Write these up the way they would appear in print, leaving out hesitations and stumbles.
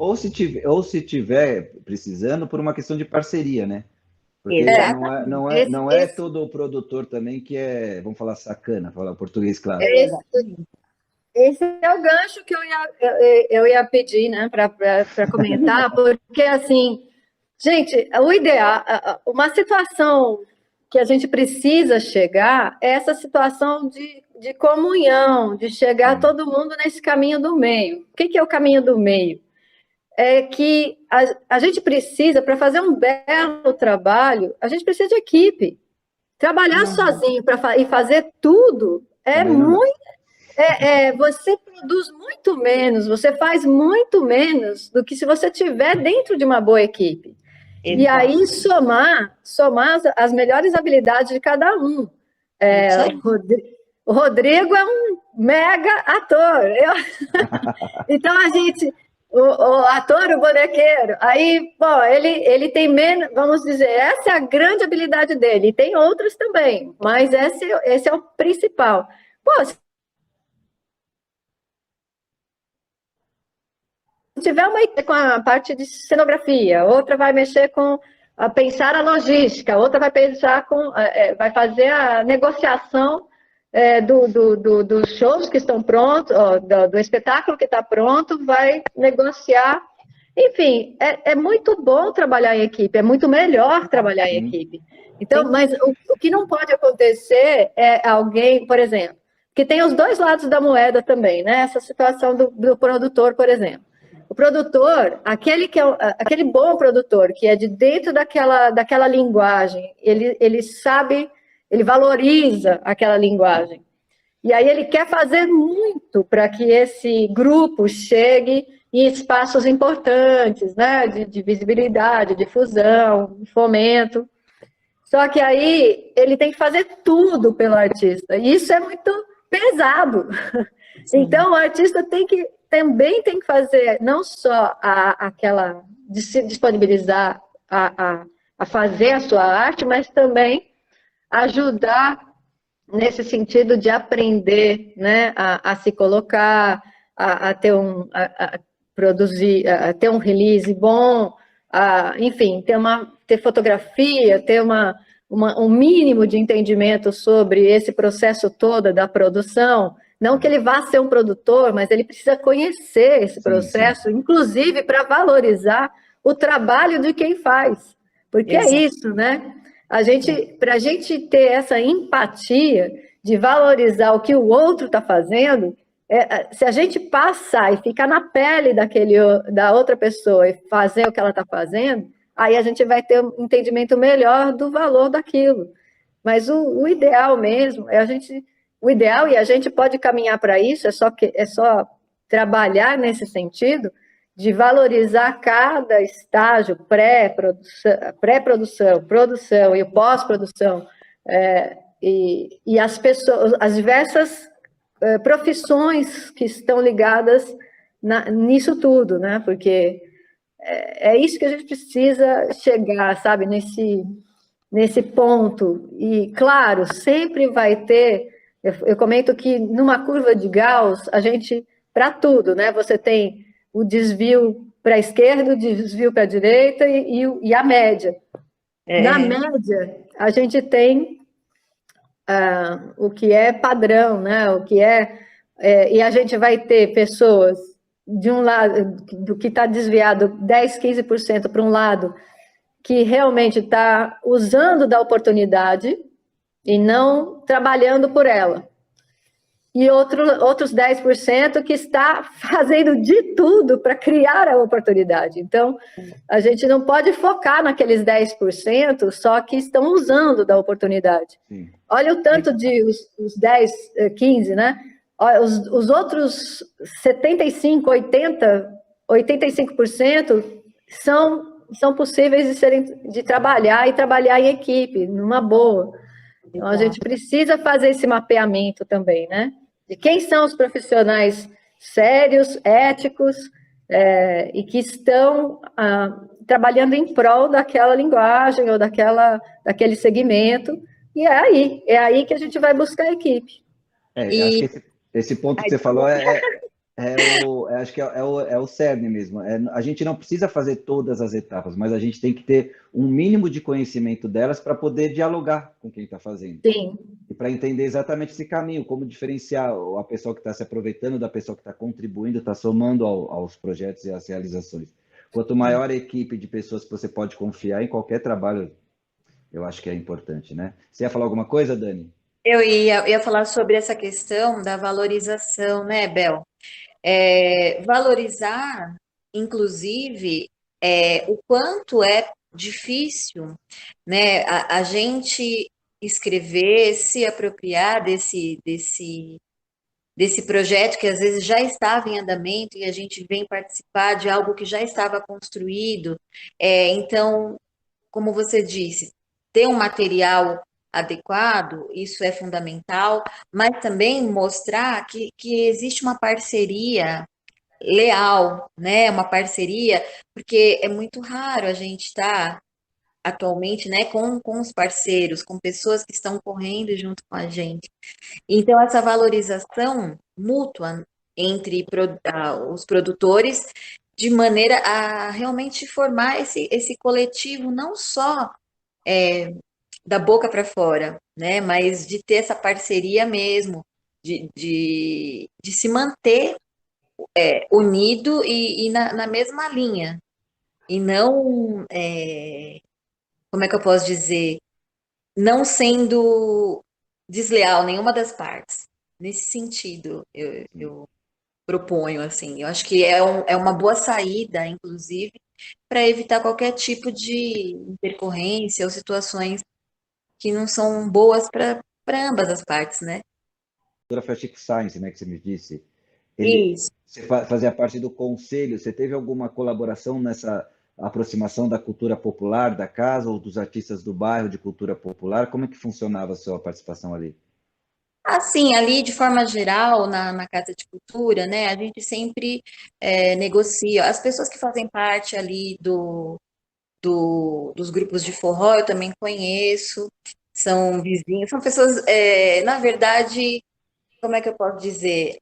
ou se tiver precisando por uma questão de parceria, né? Porque Exatamente. não é todo o produtor também que é, vamos falar, sacana, falar português claro. Esse, esse é o gancho que eu ia pedir, né, para comentar, porque, assim, gente, o ideal, uma situação que a gente precisa chegar é essa situação de comunhão, de chegar todo mundo nesse caminho do meio. O que é o caminho do meio? É que a gente precisa, para fazer um belo trabalho, a gente precisa de equipe. Trabalhar sozinho e fazer tudo é Também não dá. muito. Você produz muito menos, você faz muito menos do que se você tiver dentro de uma boa equipe. E aí somar as melhores habilidades de cada um. O Rodrigo é um mega ator. Então a gente, o ator, o bonequeiro, aí, bom, ele tem menos, vamos dizer, essa é a grande habilidade dele. E tem outras também, mas esse é o principal. Pô, se tiver uma equipe com a parte de cenografia, outra vai mexer com pensar a logística, outra vai pensar vai fazer a negociação dos shows que estão prontos, do espetáculo que está pronto, vai negociar. Enfim, é muito bom trabalhar em equipe, é muito melhor trabalhar em equipe. Então, mas o que não pode acontecer é alguém, por exemplo, que tem os dois lados da moeda também, né? Essa situação do produtor, por exemplo. O produtor, aquele bom produtor, que é de dentro daquela linguagem, ele sabe, ele valoriza aquela linguagem. E aí ele quer fazer muito para que esse grupo chegue em espaços importantes, né? De visibilidade, difusão, fomento. Só que aí ele tem que fazer tudo pelo artista. E isso é muito pesado. Sim. Então o artista também tem que fazer não só aquela de se disponibilizar a fazer a sua arte, mas também ajudar nesse sentido de aprender, né, a se colocar, a ter produzir, a ter um release bom, enfim, ter fotografia, ter um mínimo de entendimento sobre esse processo todo da produção. Não que ele vá ser um produtor, mas ele precisa conhecer esse processo, sim. Inclusive para valorizar o trabalho de quem faz. Porque é isso, né? Para a gente ter essa empatia de valorizar o que o outro está fazendo, se a gente passar e ficar na pele da outra pessoa e fazer o que ela está fazendo, aí a gente vai ter um entendimento melhor do valor daquilo. Mas o ideal mesmo é o ideal, e a gente pode caminhar para isso, é só trabalhar nesse sentido, de valorizar cada estágio, pré-produção, produção e pós-produção, e as pessoas, as diversas profissões que estão ligadas nisso tudo, né? Porque é isso que a gente precisa chegar, sabe, nesse ponto. E, claro, sempre vai ter, eu comento que numa curva de Gauss, a gente, para tudo, né? Você tem o desvio para a esquerda, o desvio para a direita e a média. Na média, a gente tem o que é padrão, né? E a gente vai ter pessoas de um lado, do que está desviado 10, 15% para um lado, que realmente está usando da oportunidade e não trabalhando por ela. E outros 10% que está fazendo de tudo para criar a oportunidade. Então, a gente não pode focar naqueles 10% só que estão usando da oportunidade. Sim. Olha o tanto de os 10, 15, né? Os outros 75, 80, 85% são possíveis de trabalhar e trabalhar em equipe, numa boa. Então, a gente precisa fazer esse mapeamento também, né? De quem são os profissionais sérios, éticos, e que estão trabalhando em prol daquela linguagem ou daquele segmento, e é aí que a gente vai buscar a equipe. Acho que esse ponto que você falou Acho que é o cerne mesmo. A gente não precisa fazer todas as etapas, mas a gente tem que ter um mínimo de conhecimento delas para poder dialogar com quem está fazendo. Sim. E para entender exatamente esse caminho, como diferenciar a pessoa que está se aproveitando da pessoa que está contribuindo, está somando aos projetos e às realizações. Quanto maior a equipe de pessoas que você pode confiar em qualquer trabalho, eu acho que é importante, né? Você ia falar alguma coisa, Dani? Eu ia falar sobre essa questão da valorização, né, Bel? Valorizar, inclusive, o quanto é difícil, né, a gente escrever, se apropriar desse projeto que às vezes já estava em andamento e a gente vem participar de algo que já estava construído. Então, como você disse, ter um material adequado, isso é fundamental, mas também mostrar que existe uma parceria leal, né? Uma parceria, porque é muito raro a gente estar atualmente, né, com os parceiros, com pessoas que estão correndo junto com a gente. Então, essa valorização mútua entre os produtores, de maneira a realmente formar esse coletivo, não só da boca para fora, né? Mas de ter essa parceria mesmo, de se manter unido e na mesma linha. E não, como é que eu posso dizer? Não sendo desleal nenhuma das partes. Nesse sentido, eu proponho, assim. Eu acho que é uma boa saída, inclusive, para evitar qualquer tipo de intercorrência ou situações que não são boas para ambas as partes, né? Doutora Chico Science, né, que você me disse, Isso. você fazia parte do conselho, você teve alguma colaboração nessa aproximação da cultura popular da casa ou dos artistas do bairro de cultura popular? Como é que funcionava a sua participação ali? Assim, ali, de forma geral, na Casa de Cultura, né, a gente sempre negocia. As pessoas que fazem parte ali dos grupos de forró, eu também conheço, são vizinhos, são pessoas, na verdade, como é que eu posso dizer?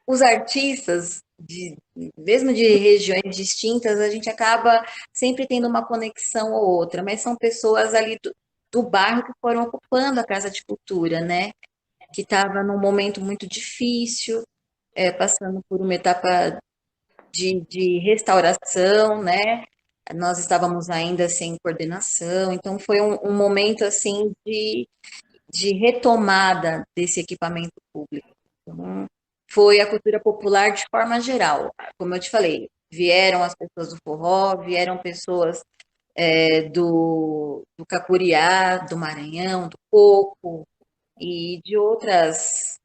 Os artistas, mesmo de regiões distintas, a gente acaba sempre tendo uma conexão ou outra, mas são pessoas ali do bairro que foram ocupando a Casa de Cultura, né? Que estava num momento muito difícil, passando por uma etapa de restauração, né? Nós estávamos ainda sem coordenação, então foi um momento assim de retomada desse equipamento público. Então, foi a cultura popular de forma geral. Como eu te falei, vieram as pessoas do forró, vieram pessoas do Cacuriá, do Maranhão, do Coco e de outras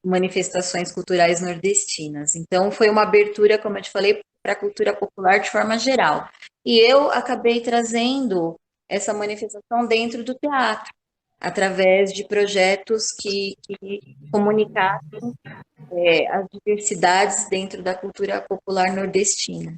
manifestações culturais nordestinas. Então, foi uma abertura, como eu te falei, para a cultura popular de forma geral. E eu acabei trazendo essa manifestação dentro do teatro, através de projetos que comunicassem as diversidades dentro da cultura popular nordestina.